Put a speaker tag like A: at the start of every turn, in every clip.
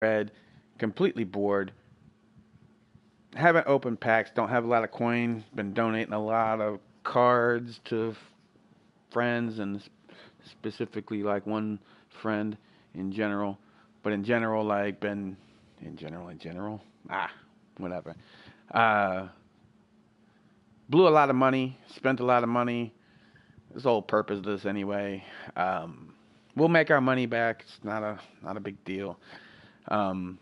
A: red, completely bored. Haven't opened packs, don't have a lot of coin, been donating a lot of cards to friends and specifically like one friend in general. But in general, like been in general, whatever. Uh, blew a lot of money, spent a lot of money. It's the whole purpose of this anyway. We'll make our money back. It's not a big deal. Um,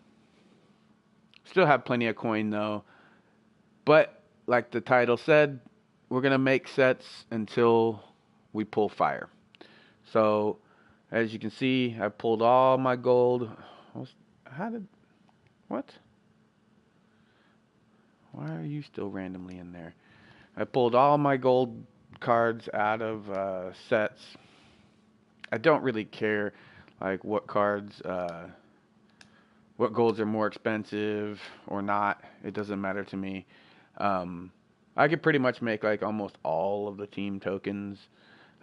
A: Still have plenty of coin though. But like the title said, we're gonna make sets until we pull fire. So as you can see, I pulled all my gold. How did what? Why are you still randomly in there? I pulled all my gold cards out of sets. I don't really care like what golds are more expensive or not. It doesn't matter to me. Um, I could pretty much make like almost all of the team tokens.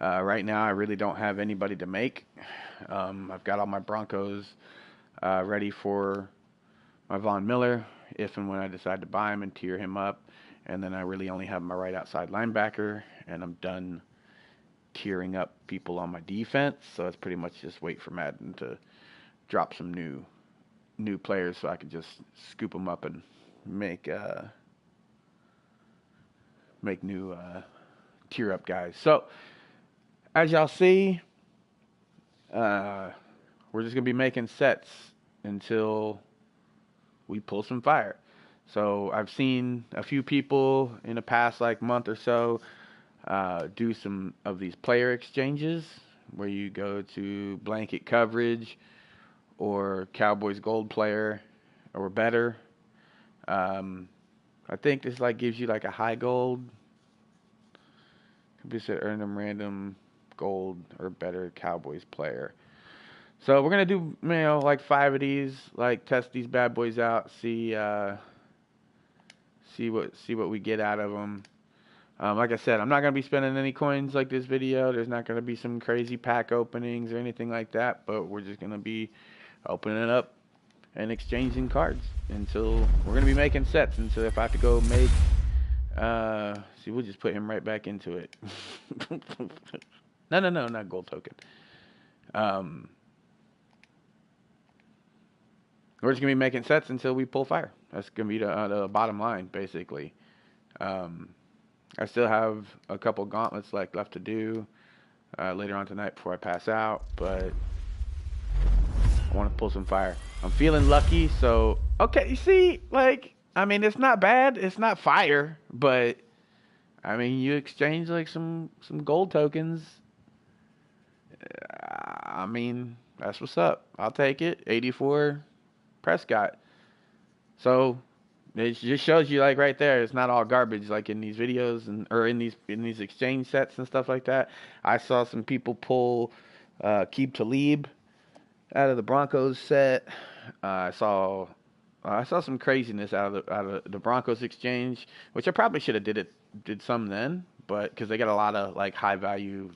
A: Right now, I really don't have anybody to make. I've got all my Broncos ready for my Von Miller if and when I decide to buy him and tier him up. And then I really only have my right outside linebacker, and I'm done tiering up people on my defense. So it's pretty much just wait for Madden to drop some new players so I can just scoop them up and make new tier up guys. So as y'all see, uh, we're just gonna be making sets until we pull some fire. So I've seen a few people in the past like month or so do some of these player exchanges where you go to blanket coverage or Cowboys gold player or better. Um, I think this like gives you like a high gold. Could be said earn them random gold or better Cowboys player. So we're gonna do like 5 of these, like test these bad boys out, see what we get out of them. Like I said, I'm not gonna be spending any coins like this video. There's not gonna be some crazy pack openings or anything like that. But we're just gonna be opening it up and exchanging cards until we're gonna be making sets. Until if I have to go make, see, we'll just put him right back into it. No, not gold token. Um, we're just gonna be making sets until we pull fire. That's gonna be the bottom line, basically. Um, I still have a couple gauntlets left to do later on tonight before I pass out, but I want to pull some fire. I'm feeling lucky, so okay. You see, like, I mean, it's not bad. It's not fire, but I mean, you exchange like some gold tokens. I mean, that's what's up. I'll take it. 84 Prescott. So it just shows you like right there, it's not all garbage like in these videos and or in these exchange sets and stuff like that. I saw some people pull Keep Talib out of the Broncos set. I saw some craziness out of the Broncos exchange, which I probably should have did some then, but because they got a lot of like high value,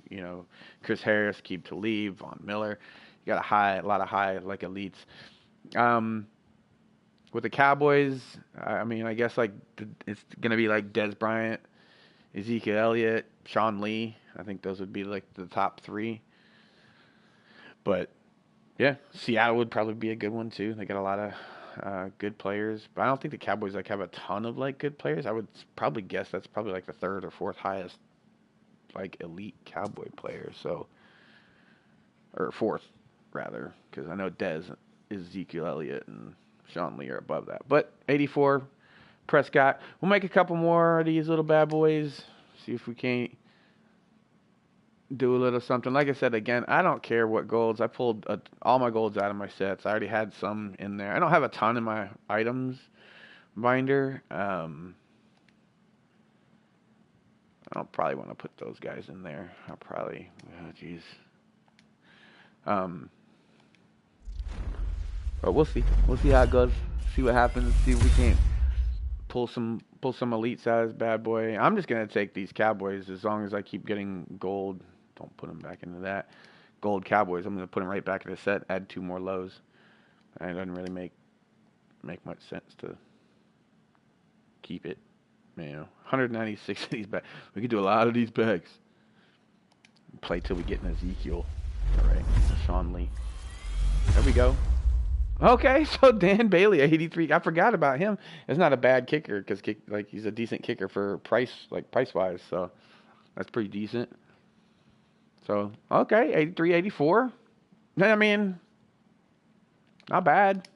A: Chris Harris, Keep Talib, Von Miller, you got a lot of high like elites. Um, with the Cowboys, I mean, I guess like it's gonna be like Des Bryant, Ezekiel Elliott, Sean Lee. I think those would be like the top three. But yeah, Seattle would probably be a good one too. They got a lot of good players, but I don't think the Cowboys like have a ton of like good players. I would probably guess that's probably like the third or fourth highest like elite Cowboy player. So or fourth rather, because I know Dez is Ezekiel Elliott and Sean Lee are above that. But 84 Prescott. We'll make a couple more of these little bad boys. See if we can't do a little something. Like I said, again, I don't care what golds. I pulled all my golds out of my sets. I already had some in there. I don't have a ton in my items binder. I'll probably want to put those guys in there. Oh, jeez. But we'll see. We'll see how it goes. See what happens. See if we can't pull some elites out of this bad boy. I'm just gonna take these Cowboys as long as I keep getting gold. Don't put them back into that. Gold Cowboys. I'm gonna put them right back in the set. Add 2 more lows. And it doesn't really make much sense to keep it. 196 of these bags. We could do a lot of these bags. Play till we get an Ezekiel. All right, Sean Lee. There we go. Okay, so Dan Bailey, 83. I forgot about him. It's not a bad kicker because he's a decent kicker for price wise. So that's pretty decent. So okay, 83, 84. I mean, not bad.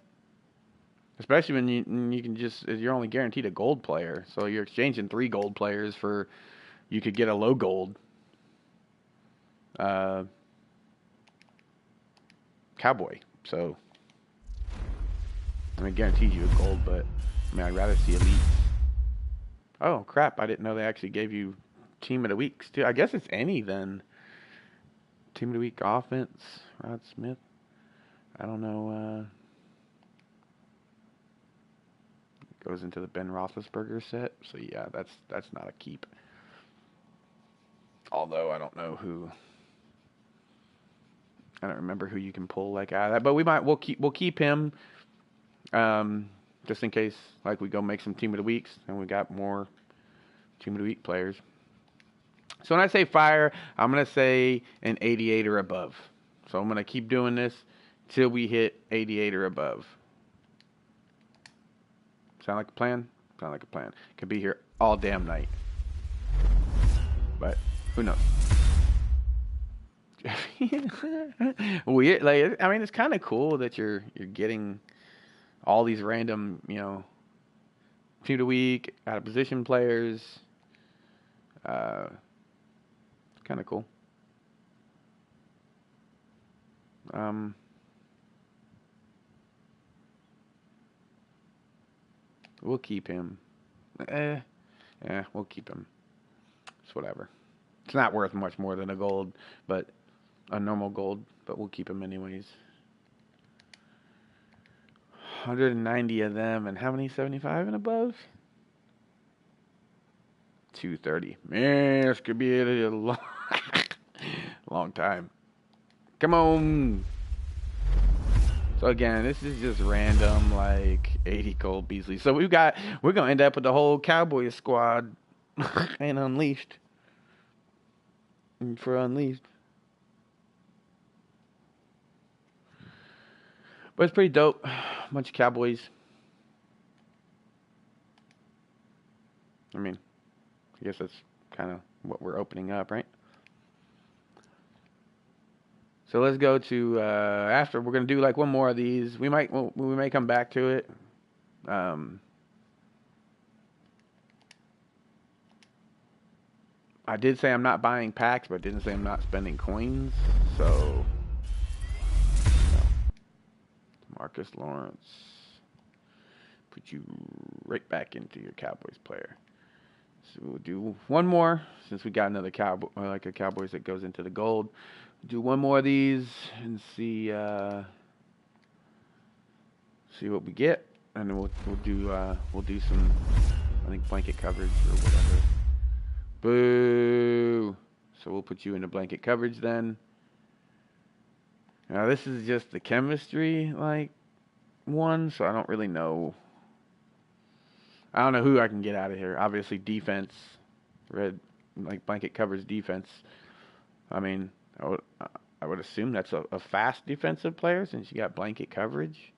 A: Especially when you can you're only guaranteed a gold player, so you're exchanging 3 gold players for you could get a low gold. Cowboy. So I mean, guarantees you a gold, but I mean, I'd rather see elites. Oh crap! I didn't know they actually gave you team of the weeks too. I guess it's any then. Team of the week offense, Rod Smith. I don't know. Goes into the Ben Roethlisberger set. So yeah, that's not a keep. Although I don't know who. I don't remember who you can pull like out of that, but we'll keep him. Just in case, like we go make some team of the weeks, and we got more team of the week players. So when I say fire, I'm gonna say an 88 or above. So I'm gonna keep doing this till we hit 88 or above. Sound like a plan? Sound like a plan. Could be here all damn night, but who knows? Weird. Like, I mean, it's kind of cool that you're getting all these random, team of the week, out of position players. Kind of cool. We'll keep him. Yeah, we'll keep him. It's whatever. It's not worth much more than a gold, but a normal gold, but we'll keep him anyways. 190 of them, and how many 75 and above? 230. Man, this could be a long, long time. Come on. So again, this is just random, like 80 Cole Beasley. So we're gonna end up with the whole Cowboys squad and Unleashed. For Unleashed. But it's pretty dope. Bunch of Cowboys. I mean, I guess that's kind of what we're opening up, right? So let's go to after we're gonna do like one more of these. We may come back to it. I did say I'm not buying packs, but I didn't say I'm not spending coins. So Marcus Lawrence, put you right back into your Cowboys player. So we'll do one more since we got another Cowboys that goes into the gold. Do one more of these and see what we get, and then we'll do some, I think, blanket coverage or whatever. Boo! So we'll put you into blanket coverage then. Now this is just the chemistry one, so I don't really know. I don't know who I can get out of here. Obviously defense, red blanket coverage defense. I mean, I would assume that's a fast defensive player since you got blanket coverage.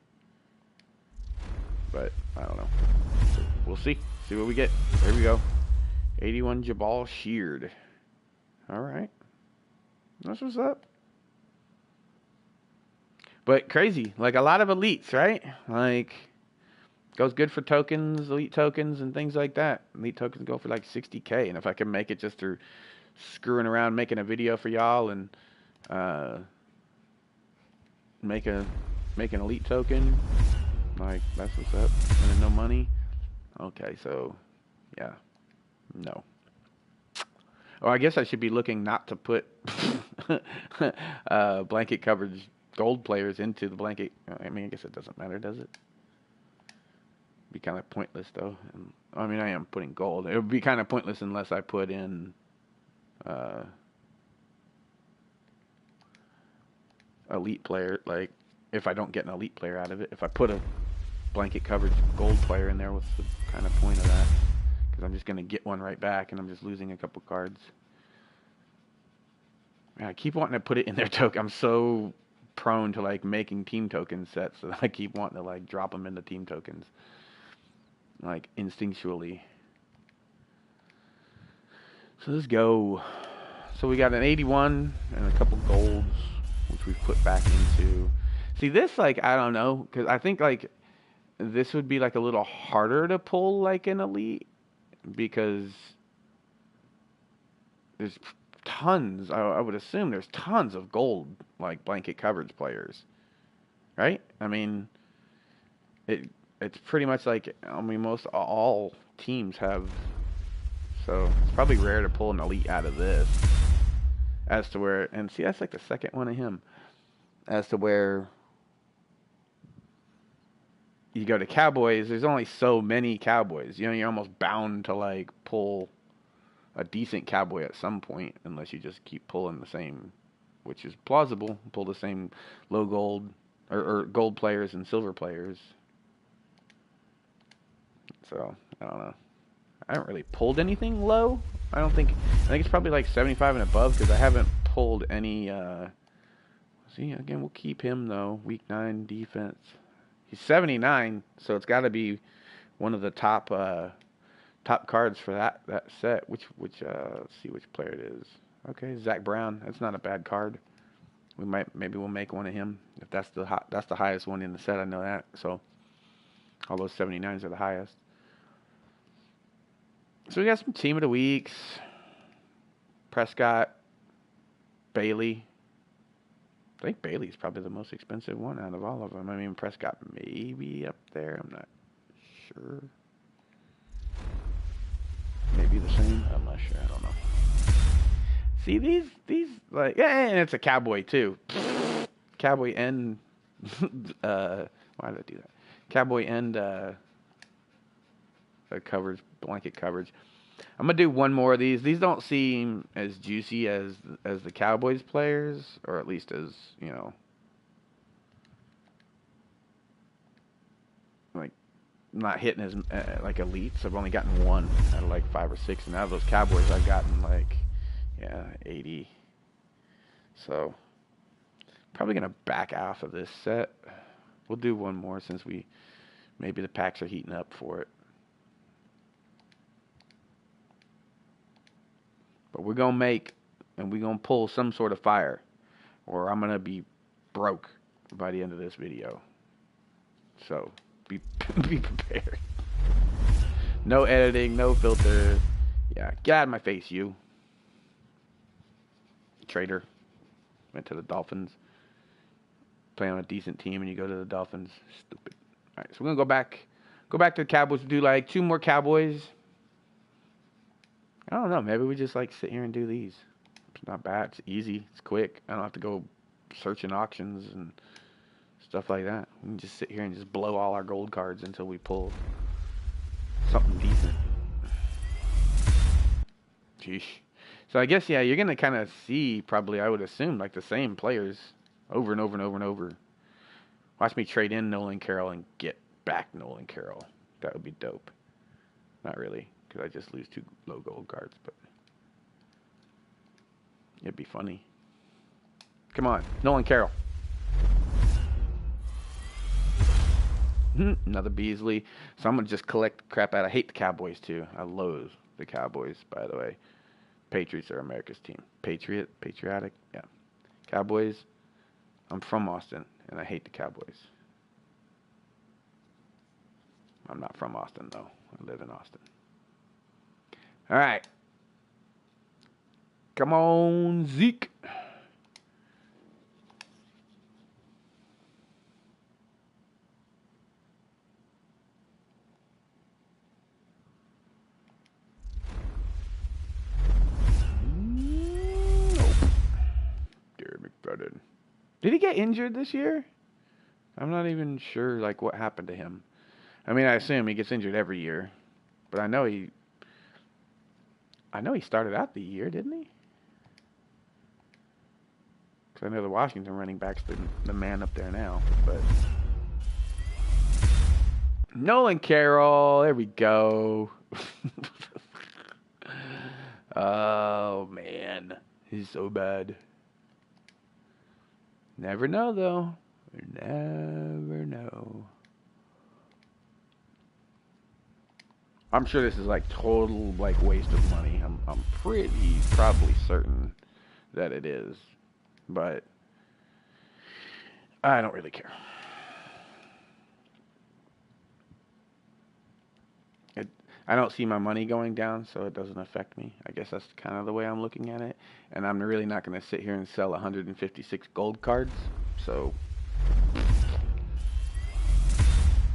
A: But I don't know. So we'll see. See what we get. There we go. 81 Jabal Sheard. All right. That's what's up. But crazy. Like a lot of elites, right? Like goes good for tokens, elite tokens, and things like that. Elite tokens go for like 60K. And if I can make it just through screwing around making a video for y'all and make an elite token, like that's what's up. And no money. Okay, so yeah. No. Oh, I guess I should be looking not to put blanket coverage gold players into the blanket. I mean, I guess it doesn't matter, does it? Be kind of pointless though. And, I mean, I am putting gold. It would be kind of pointless unless I put in elite player, like if I don't get an elite player out of it. If I put a blanket coverage gold player in there, what's the kind of point of that? Because I'm just going to get one right back, and I'm just losing a couple cards. I keep wanting to put it in their token. I'm so prone to like making team token sets that I keep wanting to like drop them into team tokens, like instinctually. So let's go. So we got an 81 and a couple golds, which we've put back into. See this, like, I don't know, because I think like this would be like a little harder to pull like an elite, because there's tons, I would assume there's tons of gold, like, blanket coverage players, right? I mean, it's pretty much like, I mean, most all teams have, so it's probably rare to pull an elite out of this, as to where, and see, that's like the second one of him, as to where you go to Cowboys, there's only so many Cowboys, you know, you're almost bound to, like, pull a decent Cowboy at some point, unless you just keep pulling the same, which is plausible, pull the same low gold, or gold players and silver players. So, I don't know. I haven't really pulled anything low. I think it's probably like 75 and above, because I haven't pulled any, see, again, we'll keep him, though. Week 9 defense. He's 79, so it's got to be one of the top cards for that set. Let's see which player it is. Okay, Zach Brown. That's not a bad card. Maybe we'll make one of him, if that's the highest one in the set. I know that. So all those 79s are the highest. So we got some team of the weeks. Prescott, Bailey. I think Bailey's probably the most expensive one out of all of them. I mean, Prescott may be up there. I'm not sure. Maybe the same. I'm not sure. I don't know. See, these like, yeah, and it's a Cowboy too. Cowboy and why did I do that? Cowboy and coverage, blanket coverage. I'm gonna do one more of these. These don't seem as juicy as the Cowboys players, or at least as, you know, like, not hitting as like elites. I've only gotten one out of like 5 or 6, and out of those Cowboys I've gotten like 80. So probably gonna back off of this set. We'll do one more since maybe the packs are heating up for it. But we're going to make, and we're going to pull some sort of fire, or I'm going to be broke by the end of this video. So, be prepared. No editing, no filter. Yeah, get out of my face, you. Traitor. Went to the Dolphins. Play on a decent team, and you go to the Dolphins. Stupid. All right, so we're going to go back to the Cowboys. Do like 2 more Cowboys. I don't know. Maybe we just like sit here and do these. It's not bad. It's easy. It's quick. I don't have to go searching auctions and stuff like that. We can just sit here and just blow all our gold cards until we pull something decent. Sheesh. So I guess, yeah, you're going to kind of see, probably, I would assume, like the same players over and over and over and over. Watch me trade in Nolan Carroll and get back Nolan Carroll. That would be dope. Not really, because I just lose 2 low gold cards, but it'd be funny. Come on, Nolan Carroll. Another Beasley. So I'm going to just collect the crap out. I hate the Cowboys, too. I loathe the Cowboys, by the way. Patriots are America's team. Patriotic, yeah. Cowboys, I'm from Austin, and I hate the Cowboys. I'm not from Austin, though. I live in Austin. All right. Come on, Zeke. McFadden. Did he get injured this year? I'm not even sure, like, what happened to him. I mean, I assume he gets injured every year, but I know he started out the year, didn't he? Because I know the Washington running back's the man up there now, but Nolan Carroll, there we go. Oh man, he's so bad. Never know though. Never know. I'm sure this is like total like waste of money. I'm pretty probably certain that it is, but I don't really care. I don't see my money going down, so it doesn't affect me. I guess that's kind of the way I'm looking at it. And I'm really not going to sit here and sell 156 gold cards. So,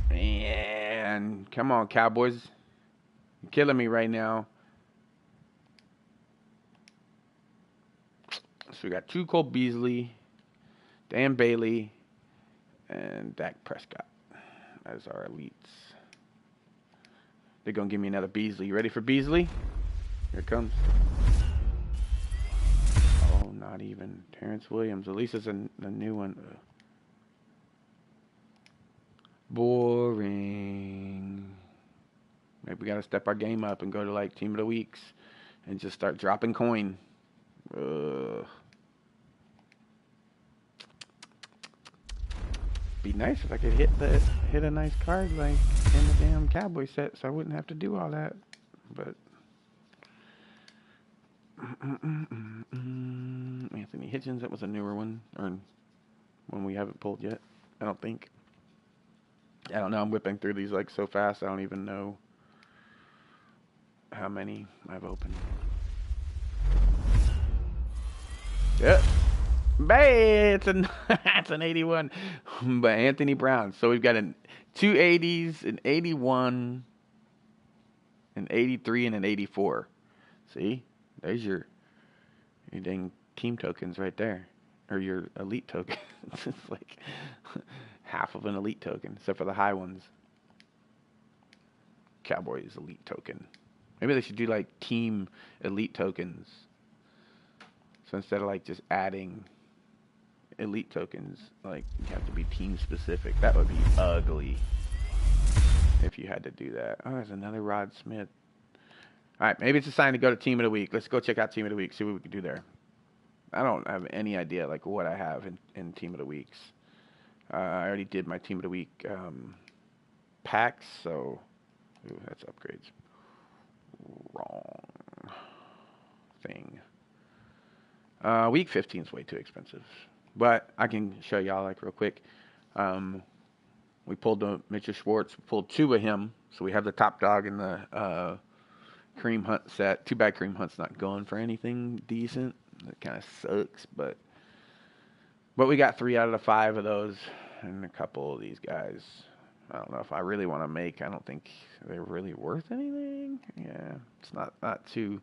A: and come on, Cowboys. You're killing me right now. So we got 2 Cole Beasley, Dan Bailey, and Dak Prescott as our elites. They're going to give me another Beasley. You ready for Beasley? Here it comes. Oh, not even. Terrence Williams. At least it's a new one. Boring. Maybe we got to step our game up and go to like Team of the Weeks and just start dropping coin. Be nice if I could hit a nice card like in the damn Cowboy set, so I wouldn't have to do all that. But Anthony Hitchens, that was a newer one, or one we haven't pulled yet. I don't think. I don't know. I'm whipping through these like so fast. I don't even know how many I've opened. Yep. It's an 81 by Anthony Brown. So we've got 2 80s, an 81, an 83, and an 84. See? There's your dang team tokens right there. Or your elite tokens. It's like half of an elite token, except for the high ones. Cowboys elite token. Maybe they should do like team elite tokens. So instead of like just adding elite tokens, like you have to be team specific. That would be ugly if you had to do that. Oh, there's another Rod Smith. All right, maybe it's a sign to go to Team of the Week. Let's go check out Team of the Week, see what we can do there. I don't have any idea like what I have in Team of the Weeks. I already did my Team of the Week packs, so that's upgrades. Wrong thing. Week 15 is way too expensive. But I can show y'all like real quick. We pulled the Mitchell Schwartz. We pulled 2 of him. So we have the top dog in the Kareem Hunt set. Too bad Kareem Hunt's not going for anything decent. That kind of sucks. But we got 3 out of the 5 of those. And a couple of these guys. I don't know if I really want to make. I don't think they're really worth anything. Yeah. It's not too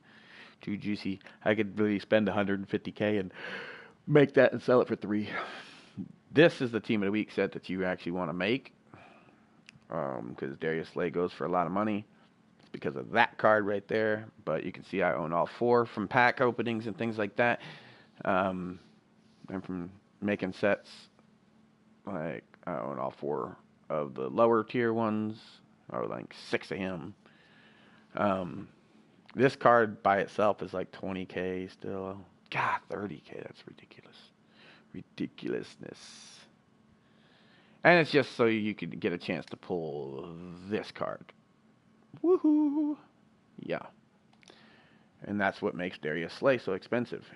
A: juicy. I could really spend 150K and make that and sell it for 3. This is the Team of the Week set that you actually want to make. Because Darius Slay goes for a lot of money. It's because of that card right there. But you can see I own all 4 from pack openings and things like that. And from making sets, like I own all 4 of the lower tier ones. Or like 6 of him. This card by itself is like 20K still. God, 30K, that's ridiculous. Ridiculousness. And it's just so you could get a chance to pull this card. Woohoo! Yeah. And that's what makes Darius Slay so expensive.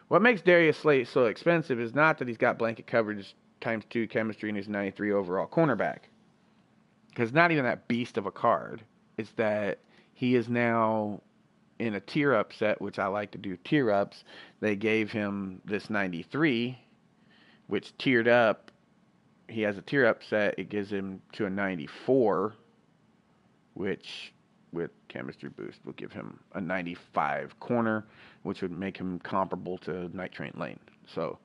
A: What makes Darius Slay so expensive is not that he's got blanket coverage times 2 chemistry and he's 93 overall cornerback. Because not even that beast of a card. It's that he is now in a tier up set, which I like to do tier ups. They gave him this 93, which tiered up. He has a tier up set. It gives him to a 94, which with chemistry boost will give him a 95 corner, which would make him comparable to Night Train Lane. So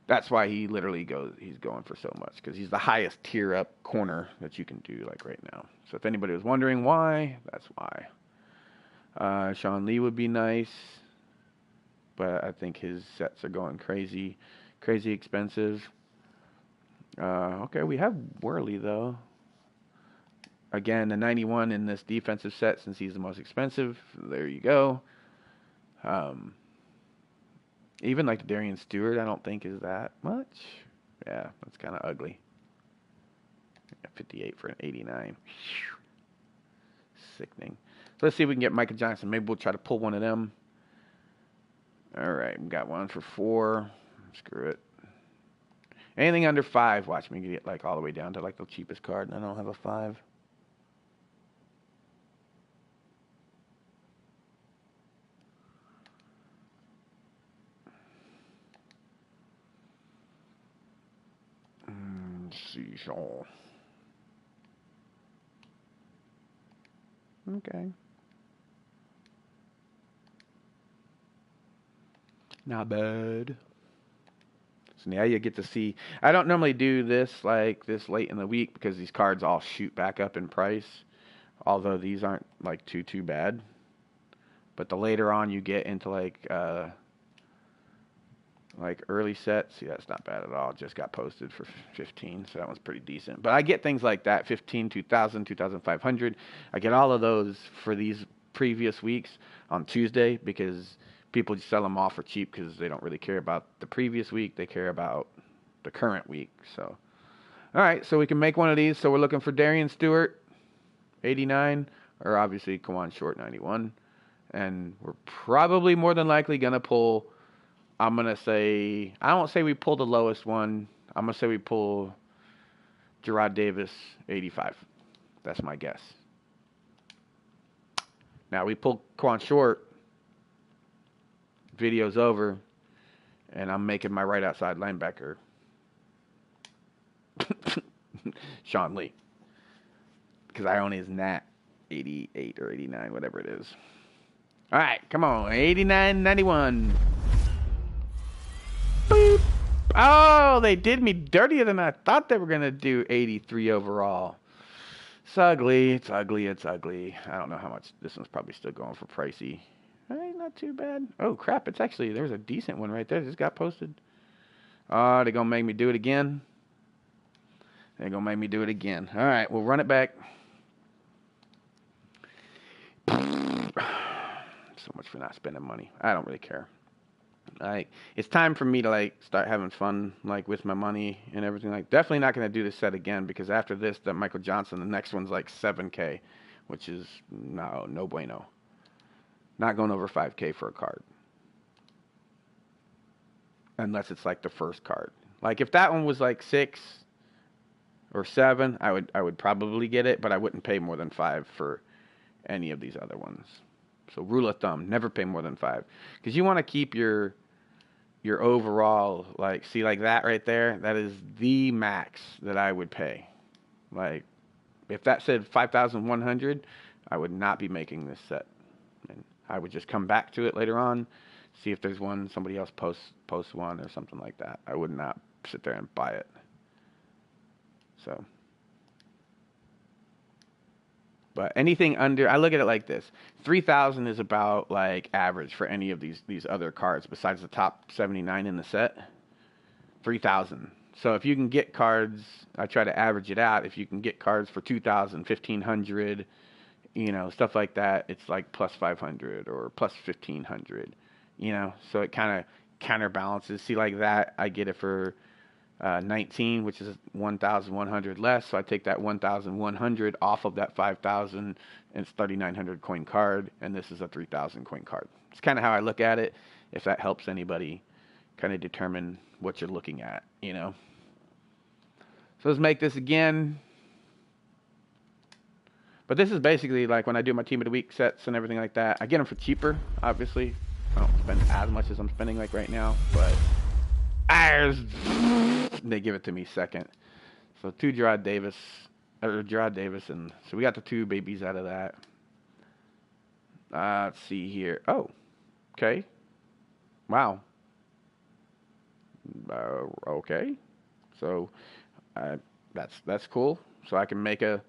A: that's why he's going for so much, because he's the highest tier up corner that you can do like right now. So if anybody was wondering why, that's why. Sean Lee would be nice, but I think his sets are going crazy. crazy expensive. Okay, we have Worley though. Again, the 91 in this defensive set since he's the most expensive. There you go. Um, Even like the Darian Stewart, I don't think is that much. Yeah, that's kind of ugly. 58 for an 89. Sickening. So let's see if we can get Michael Johnson. Maybe we'll try to pull one of them. All right, we got one for 4. Screw it. Anything under 5, watch me get like all the way down to like the cheapest card, and I don't have a 5. See, so. Okay. Not bad. So now you get to see. I don't normally do this like this late in the week because these cards all shoot back up in price. Although these aren't like too bad. But the later on you get into like early sets, see that's not bad at all. Just got posted for 15, so that one's pretty decent. But I get things like that, 15, 2000, 2500. I get all of those for these previous weeks on Tuesday because people just sell them off for cheap because they don't really care about the previous week. They care about the current week. So, all right, so we can make one of these. So we're looking for Darian Stewart, 89, or obviously Kawan Short, 91. And we're probably more than likely going to pull, I'm going to say, I won't say we pull the lowest one. I'm going to say we pull Gerard Davis, 85. That's my guess. Now, we pull Kawan Short, video's over, and I'm making my right outside linebacker Sean Lee. Because I own his Nat 88 or 89, whatever it is. All right, come on, 89.91. Boop. Oh, they did me dirtier than I thought they were going to do. 83 overall. It's ugly. It's ugly. It's ugly. I don't know how much. This one's probably still going for pricey. Hey, not too bad. Oh, crap. It's actually, there's a decent one right there. Just got posted. Oh, they're going to make me do it again. They're going to make me do it again. All right, we'll run it back. So much for not spending money. I don't really care. Like, it's time for me to like start having fun like with my money and everything. Like, definitely not going to do this set again because after this, that Michael Johnson, the next one's like 7K, which is no bueno. Not going over 5K for a card, unless it's like the first card. Like if that one was like 6 or 7, I would probably get it, but I wouldn't pay more than 5 for any of these other ones. So rule of thumb, never pay more than 5. Because you want to keep your overall, like, see, like that right there, that is the max that I would pay. Like, if that said 5,100, I would not be making this set. And I would just come back to it later on, see if there's one, somebody else posts one or something like that. I would not sit there and buy it. So... But anything under, I look at it like this: 3,000 is about like average for any of these other cards besides the top 79 in the set. 3,000. So if you can get cards, I try to average it out. If you can get cards for 2,000, 1,500, you know, stuff like that, it's like plus 500 or plus 1,500. You know, so it kind of counterbalances. See, like that, I get it for 19, which is 1,100 less. So I take that 1,100 off of that 5,000, and it's 3,900 coin card, and this is a 3,000 coin card. It's kind of how I look at it. If that helps anybody kind of determine what you're looking at, you know. So let's make this again. But this is basically like when I do my team of the week sets and everything like that. I get them for cheaper, obviously. I don't spend as much as I'm spending like right now, but they give it to me second. So Gerard Davis, and so we got the 2 babies out of that. Let's see here. Oh, okay. Wow. Okay. So that's cool. So I can make a.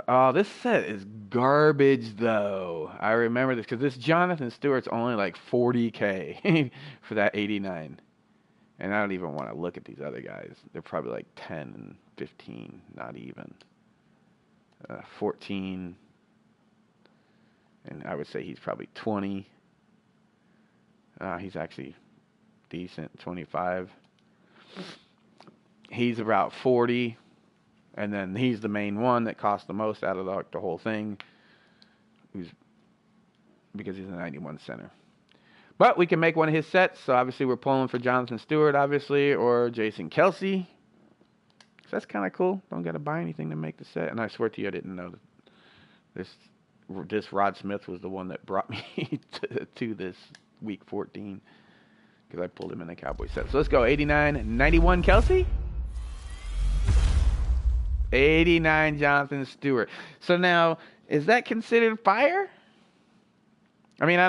A: Oh, this set is garbage though. I remember this because this Jonathan Stewart's only like 40K for that 89. And I don't even want to look at these other guys. They're probably like 10 and 15, not even. 14. And I would say he's probably 20. He's actually decent, 25. He's about 40. And then he's the main one that costs the most out of the whole thing. Because he's a 91 center. But we can make one of his sets. So obviously we're pulling for Jonathan Stewart, obviously, or Jason Kelsey. So that's kind of cool. Don't got to buy anything to make the set. And I swear to you, I didn't know that this Rod Smith was the one that brought me to this week 14. Because I pulled him in the Cowboy set. So let's go. 89, 91 Kelsey. 89 Jonathan Stewart. So now, is that considered fire? I mean,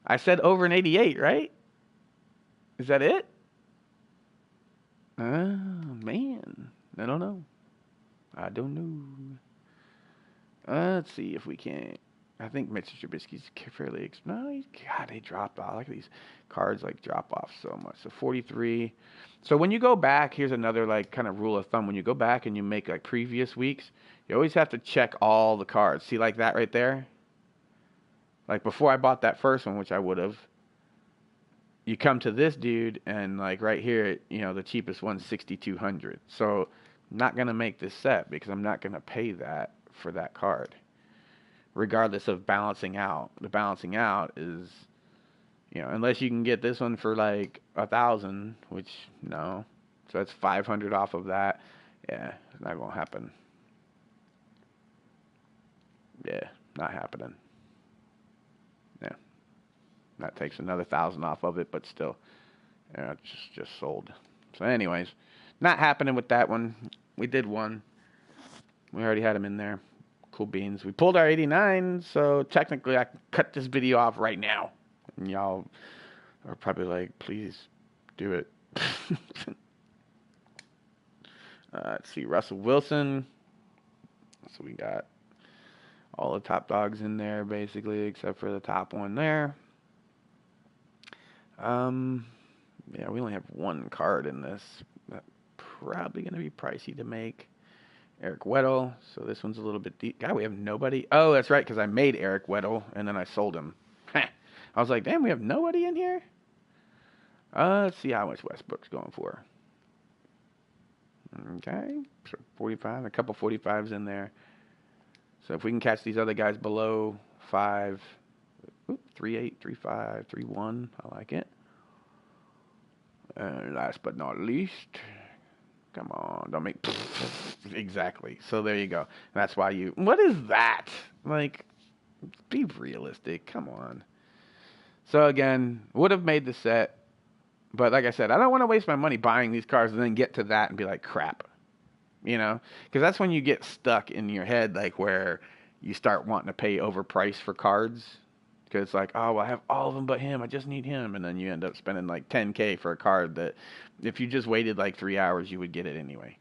A: I said over an 88, right? Is that it? Oh, man. I don't know. Let's see if we can. I think Mitch Trubisky's fairly... No, God, they dropped off. Look at these cards, like, drop off so much. So 43. So when you go back, here's another, like, kind of rule of thumb. When you go back and you make, like, previous weeks, you always have to check all the cards. See, like that right there? Like, before I bought that first one, which I would have, you come to this dude, and, like, right here, you know, the cheapest one's $6,200. So I'm not going to make this set because I'm not going to pay that for that card. Regardless of balancing out. The balancing out is, you know, unless you can get this one for like 1,000, which no. So that's 500 off of that. Yeah, it's not going to happen. Yeah, not happening. Yeah. That takes another 1,000 off of it, but still, yeah, it's just sold. So anyways, not happening with that one. We did one. We already had him in there. Cool beans. We pulled our 89, so technically I can cut this video off right now. And y'all are probably like, please do it. Let's see, Russell Wilson. So we got all the top dogs in there, basically, except for the top one there. Yeah, we only have one card in this. That's probably going to be pricey to make. Eric Weddle. So this one's a little bit deep. God, we have nobody. Oh, that's right, because I made Eric Weddle, and then I sold him. I was like, damn, we have nobody in here? Let's see how much Westbrook's going for. Okay, so 45, a couple 45s in there. So if we can catch these other guys below 5, 3.8, 3.5, 3.1, I like it. Last but not least, come on, don't make... Exactly. So there you go. That's why you... What is that? Like, be realistic. Come on. So again, would have made the set. But like I said, I don't want to waste my money buying these cards and then get to that and be like, crap. You know? Because that's when you get stuck in your head, like where you start wanting to pay overpriced for cards. Because it's like, oh, well, I have all of them but him. I just need him. And then you end up spending like $10K for a card that if you just waited like 3 hours, you would get it anyway.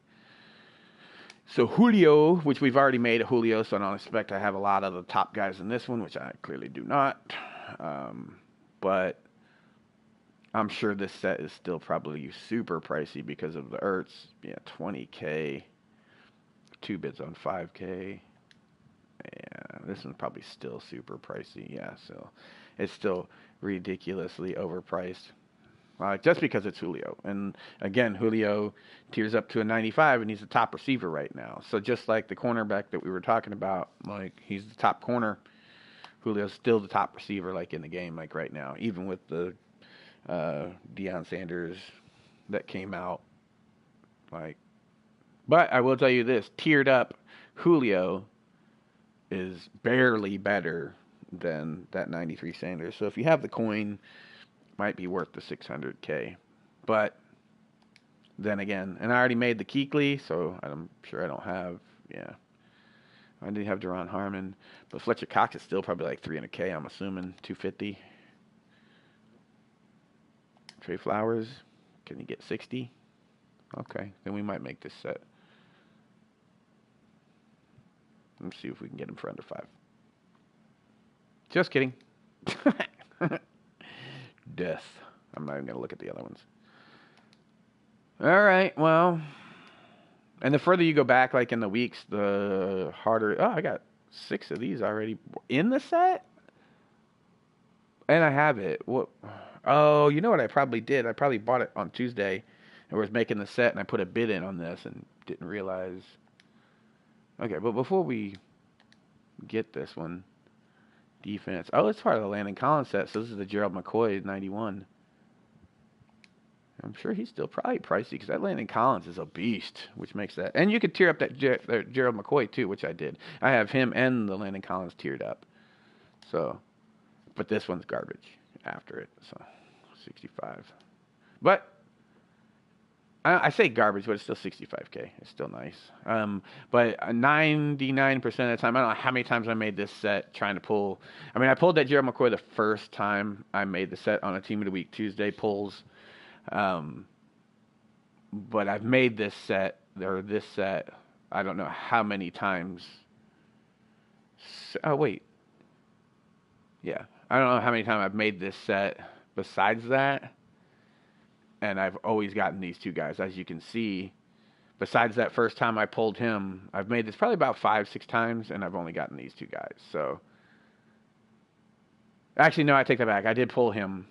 A: So Julio, which we've already made a Julio, so I don't expect I have a lot of the top guys in this one, which I clearly do not. But I'm sure this set is still probably super pricey because of the Ertz. Yeah, 20K. 2 bids on 5K. Yeah, this one's probably still super pricey. Yeah, so it's still ridiculously overpriced. Just because it's Julio. And again, Julio tiers up to a 95 and he's the top receiver right now. So just like the cornerback that we were talking about, like he's the top corner, Julio's still the top receiver like in the game like right now, even with the Deion Sanders that came out. But I will tell you this, tiered up Julio is barely better than that 93 Sanders. So if you have the coin, might be worth the 600K. But then again, and I already made the Kuechly, so I'm sure I don't have, yeah. I didn't have Deron Harmon, but Fletcher Cox is still probably like 300K, I'm assuming, 250. Trey Flowers, can you get 60? Okay, then we might make this set. Let's see if we can get him for under 5. Just kidding. Death. I'm not even going to look at the other ones. All right, well, and the further you go back, like in the weeks, the harder. Oh, I got 6 of these already in the set, and I have it. What? Oh, you know what I probably did? I probably bought it on Tuesday, and was making the set, and I put a bid in on this, and didn't realize. Okay, but before we get this one, defense. Oh, it's part of the Landon Collins set, so this is the Gerald McCoy 91. I'm sure he's still probably pricey because that Landon Collins is a beast, which makes that. And you could tier up that Gerald McCoy too, which I did. I have him and the Landon Collins tiered up. So, but this one's garbage after it. So, 65. But I say garbage, but it's still 65K. It's still nice. But 99% of the time, I don't know how many times I made this set trying to pull. I mean, I pulled that Gerald McCoy the first time I made the set on a Team of the Week Tuesday pulls. But I've made this set, I don't know how many times. Oh, wait. Yeah. I don't know how many times I've made this set besides that. And I've always gotten these 2 guys, as you can see. Besides that first time I pulled him, I've made this probably about 5-6 times, and I've only gotten these 2 guys. So, actually, no, I take that back. I did pull him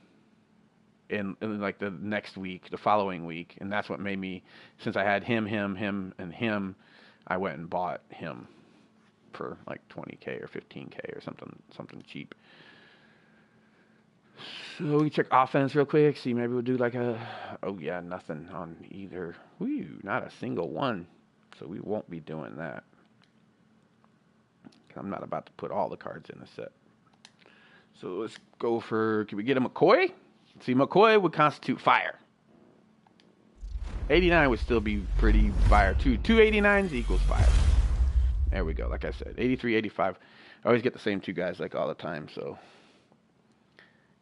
A: in like the next week, the following week, and that's what made me, since I had him, and him, I went and bought him for like 20K or 15K or something cheap. So we check offense real quick, see maybe we'll do like nothing on either. Whew, not a single one, so we won't be doing that. I'm not about to put all the cards in the set. So let's go for, can we get a McCoy? See, McCoy would constitute fire. 89 would still be pretty fire, too. 2 89s equals fire. There we go, like I said. 83, 85. I always get the same 2 guys like all the time, so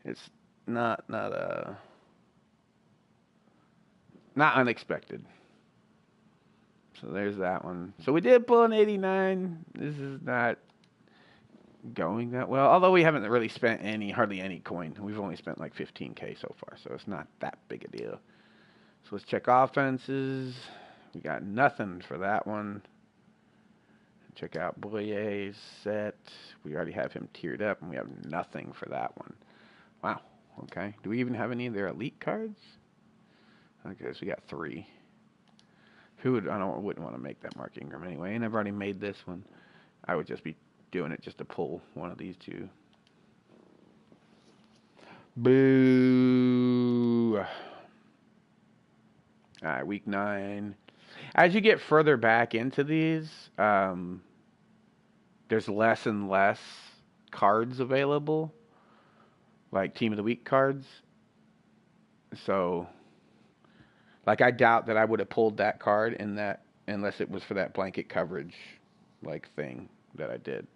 A: it's not unexpected. So there's that one. So we did pull an 89. This is not going that well, although we haven't really spent hardly any coin. We've only spent like 15K so far, so it's not that big a deal. So let's check offenses. We got nothing for that one. Check out Boyer's set. We already have him tiered up, and we have nothing for that one. Wow. Okay. Do we even have any of their elite cards? Okay, so we got 3. Wouldn't want to make that Mark Ingram anyway, and I've already made this one. I would just be doing it just to pull one of these 2. Boo. All right, week 9. As you get further back into these, there's less and less cards available, like Team of the Week cards. So, like, I doubt that I would have pulled that card in that unless it was for that blanket coverage, like, thing that I did.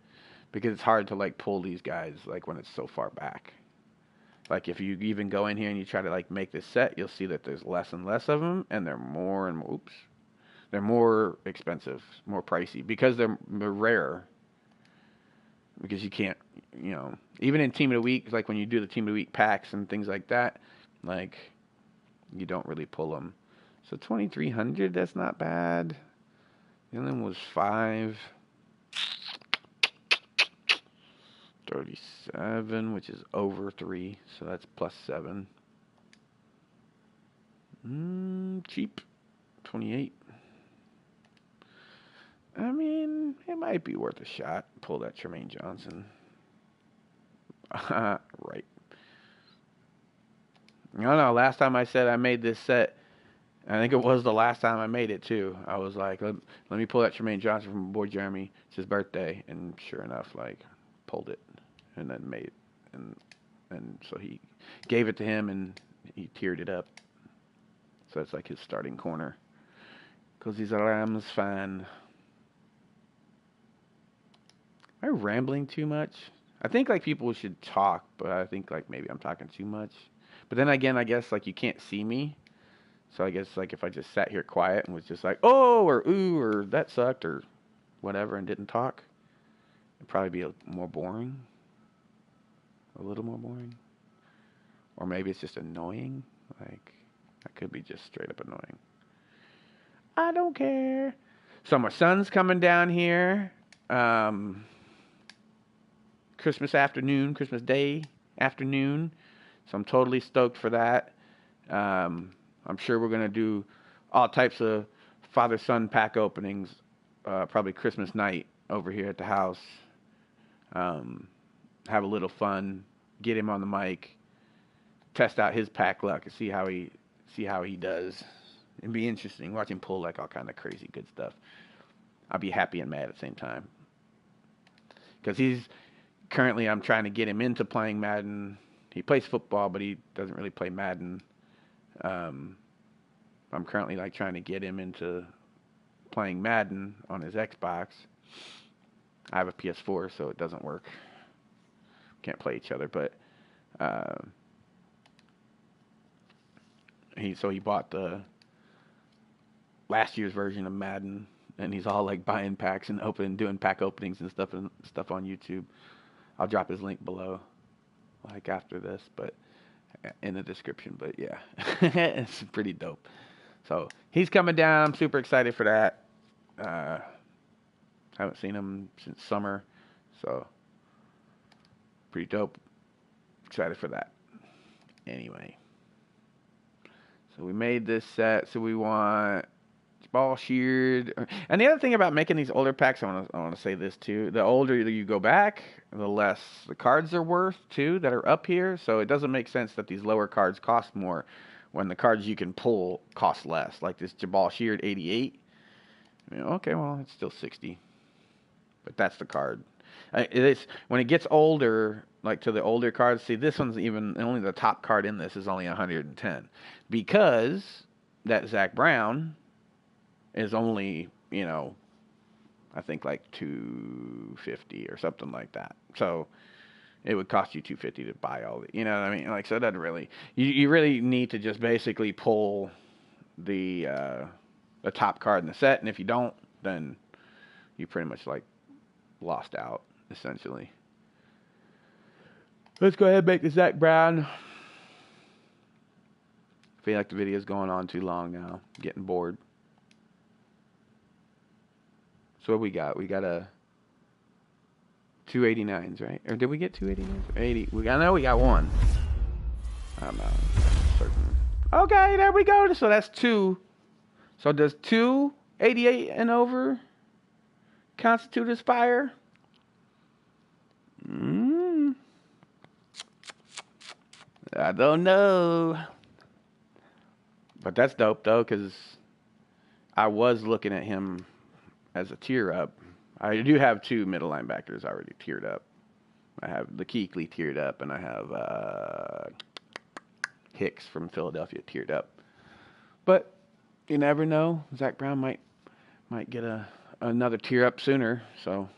A: Because it's hard to, like, pull these guys, like, when it's so far back. Like, if you even go in here and you try to, like, make this set, you'll see that there's less and less of them, and they're more and more, they're more expensive, more pricey, because they're rare. Because you can't, even in Team of the Week, like, when you do the Team of the Week packs and things like that, like, you don't really pull them. So 2,300, that's not bad. The other one was 5. 37, which is over 3, so that's plus 7. Cheap. 28. I mean, it might be worth a shot. Pull that Tremaine Johnson. Right. I don't know. Last time I said I made this set, I think it was the last time I made it too. I was like, let me pull that Tremaine Johnson from my boy Jeremy. It's his birthday, and sure enough, like, pulled it. And then made it, and so he gave it to him, and he tiered it up. So that's like his starting corner, because he's a Rams fan. Am I rambling too much? I think like people should talk, but I think like maybe I'm talking too much. But then again, I guess like you can't see me, so I guess like if I just sat here quiet and was just like oh or ooh or that sucked or whatever and didn't talk, it'd probably be more boring. A little more boring. Or maybe it's just annoying. Like, that could be just straight up annoying. I don't care. So my son's coming down here. Christmas afternoon, Christmas Day afternoon. So I'm totally stoked for that. I'm sure we're going to do all types of father-son pack openings, probably Christmas night over here at the house. Have a little fun, get him on the mic, test out his pack luck, and see how he does. It'd be interesting. Watch him pull like all kind of crazy good stuff. I'll be happy and mad at the same time. Because currently I'm trying to get him into playing Madden. He plays football, but he doesn't really play Madden. I'm currently like trying to get him into playing Madden on his Xbox. I have a PS4, so it doesn't work. Can't play each other, but he bought the last year's version of Madden, and he's all like buying packs and doing pack openings and stuff on YouTube. I'll drop his link below, like after this, but in the description. But yeah, it's pretty dope. So he's coming down. I'm super excited for that. Haven't seen him since summer, so pretty dope. Excited for that. Anyway, so we made this set. So we want ball sheared. And the other thing about making these older packs, I want to say this too. The older you go back, the less the cards are worth too that are up here. So it doesn't make sense that these lower cards cost more when the cards you can pull cost less. Like this Jabal Sheared 88. I mean, okay, well, it's still 60. But that's the card. When it gets older, like to the older cards, see this one's only the top card in this is only 110. Because that Zach Brown is only, I think like $250 or something like that. So it would cost you $250 to buy all the, you know what I mean? Like, so it doesn't really, you really need to just basically pull the top card in the set. And if you don't, then you pretty much like lost out essentially. Let's go ahead and make the Zach Brown. I feel like the video's going on too long now. I'm getting bored. So what we got? We got a 289s, right? Or did we get 289s? 80. We got one. I'm not certain. Okay, there we go. So that's two. So does 288 and over constitute Aspire? I don't know. But that's dope though, because I was looking at him as a tier up. I do have two middle linebackers already tiered up. I have the Kuechly tiered up, and I have Hicks from Philadelphia tiered up. But you never know. Zach Brown might get another tier up sooner. So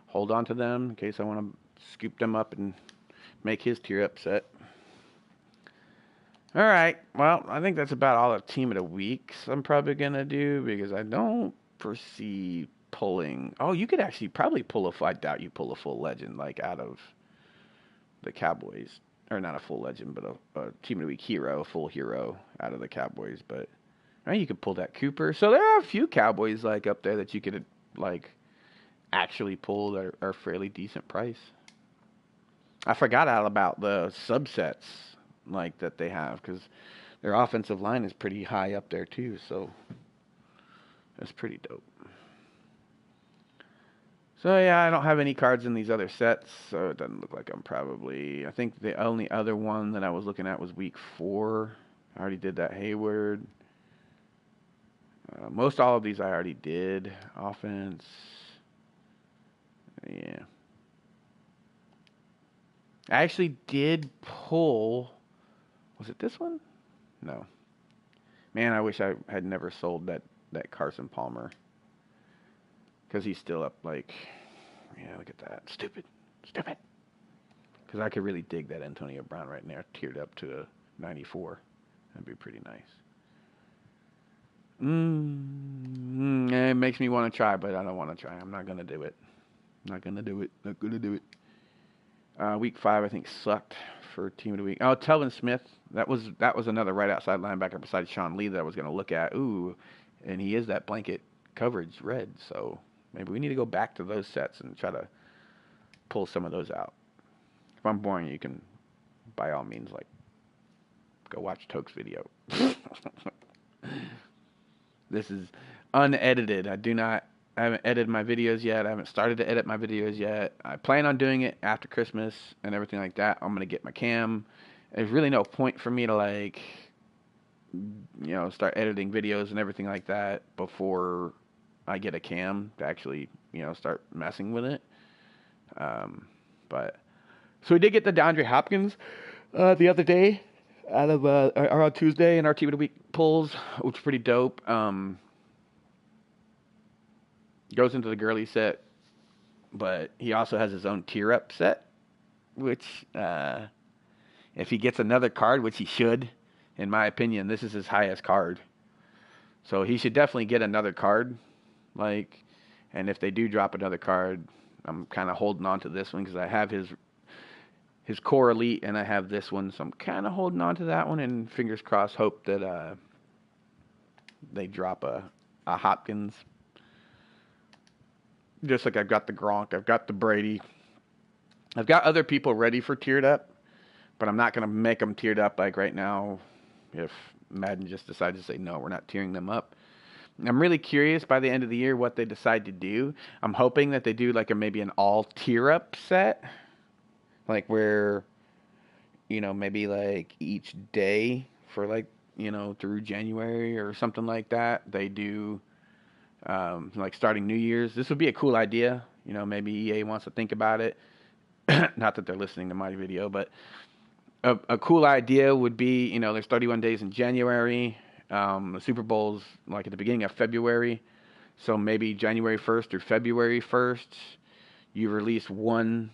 A: hold on to them in case I want to scoop them up and make his tier up set. All right. Well, I think that's about all the team of the weeks I'm probably going to do because I don't foresee pulling. Oh, you could actually probably I doubt you pull a full legend like out of the Cowboys. Or not a full legend, but a team of the week hero, a full hero out of the Cowboys. But right, you could pull that Cooper. So there are a few Cowboys like up there that you could like actually pull that are fairly decent price. I forgot all about the subsets like that they have because their offensive line is pretty high up there too. So that's pretty dope. So yeah, I don't have any cards in these other sets, so it doesn't look like I think the only other one that I was looking at was week 4. I already did that Hayward. Most all of these I already did. Offense. Yeah. I actually did pull. Was it this one? No. Man, I wish I had never sold that Carson Palmer. Because he's still up like, yeah, look at that. Stupid. Because I could really dig that Antonio Brown right there, tiered up to a 94. That'd be pretty nice. It makes me want to try, but I don't want to try. I'm not going to do it. Week 5, I think, sucked for team of the week. Oh, Telvin Smith. That was another right outside linebacker besides Sean Lee that I was going to look at. Ooh, and he is that blanket coverage red. So maybe we need to go back to those sets and try to pull some of those out. If I'm boring, you can, by all means, like, go watch Toke's video. This is unedited. I haven't edited my videos yet. I haven't started to edit my videos yet. I plan on doing it after Christmas and everything like that. I'm going to get my cam. There's really no point for me to, like, start editing videos and everything like that before I get a cam to actually, start messing with it. But so we did get the DeAndre Hopkins the other day out of or on Tuesday in our team of the week polls, which is pretty dope. Goes into the girly set, but he also has his own tier up set, which if he gets another card, which he should, in my opinion, this is his highest card. So he should definitely get another card. And if they do drop another card, I'm kind of holding on to this one because I have his core elite and I have this one, so I'm kind of holding on to that one and fingers crossed, hope that they drop a Hopkins. Just like I've got the Gronk, I've got the Brady, I've got other people ready for tiered up, but I'm not going to make them tiered up like right now if Madden just decides to say, no, we're not tiering them up. I'm really curious by the end of the year what they decide to do. I'm hoping that they do maybe an all tier up set, like where, maybe like each day for through January or something like that, they do starting New Year's. This would be a cool idea. Maybe EA wants to think about it. Not that they're listening to my video, but a cool idea would be, there's 31 days in January. The Super Bowl's at the beginning of February. So maybe January 1st through February 1st, you release one,